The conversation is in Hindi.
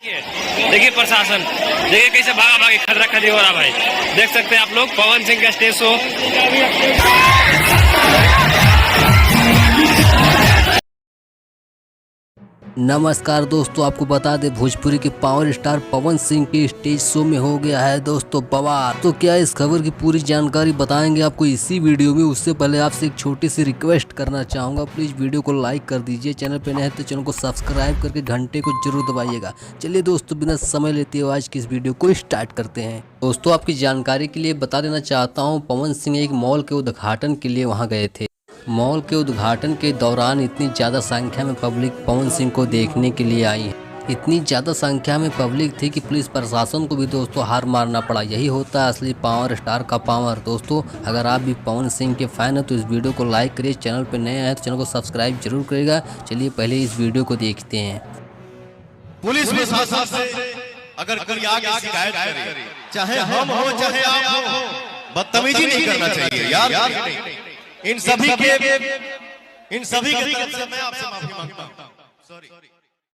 देखिए प्रशासन, देखिए कैसे भागा भागी खतरा खतरी हो रहा भाई। देख सकते हैं आप लोग पवन सिंह का स्टेज शो। नमस्कार दोस्तों, आपको बता दें भोजपुरी के पावर स्टार पवन सिंह के स्टेज शो में हो गया है दोस्तों बवाल। तो क्या इस खबर की पूरी जानकारी बताएंगे आपको इसी वीडियो में। उससे पहले आपसे एक छोटी सी रिक्वेस्ट करना चाहूंगा, प्लीज वीडियो को लाइक कर दीजिए। चैनल पे नए हैं तो चैनल को सब्सक्राइब करके घंटे को जरूर दबाइएगा। चलिए दोस्तों, बिना समय लेते हुए आज की इस वीडियो को स्टार्ट करते हैं। दोस्तों, आपकी जानकारी के लिए बता देना चाहता हूँ, पवन सिंह एक मॉल के उद्घाटन के लिए वहाँ गए थे। मॉल के उद्घाटन के दौरान इतनी ज़्यादा संख्या में पब्लिक पवन सिंह को देखने के लिए आई है। इतनी ज़्यादा संख्या में पब्लिक थी कि पुलिस प्रशासन को भी दोस्तों हार मारना पड़ा। यही होता है असली पावर स्टार का पावर। दोस्तों, अगर आप भी पवन सिंह के फैन हैं तो इस वीडियो को लाइक करिए। चैनल पर नए हैं तो चैनल को सब्सक्राइब जरूर करिएगा। चलिए पहले इस वीडियो को देखते हैं। पुलिस प्रशासन से अगर कोई आगे शिकायत करे, चाहे हम हो चाहे आप हो, बदतमीजी नहीं करना चाहिए यार। इन सभी के तरफ से मैं आपसे माफी मांगता हूँ। सॉरी।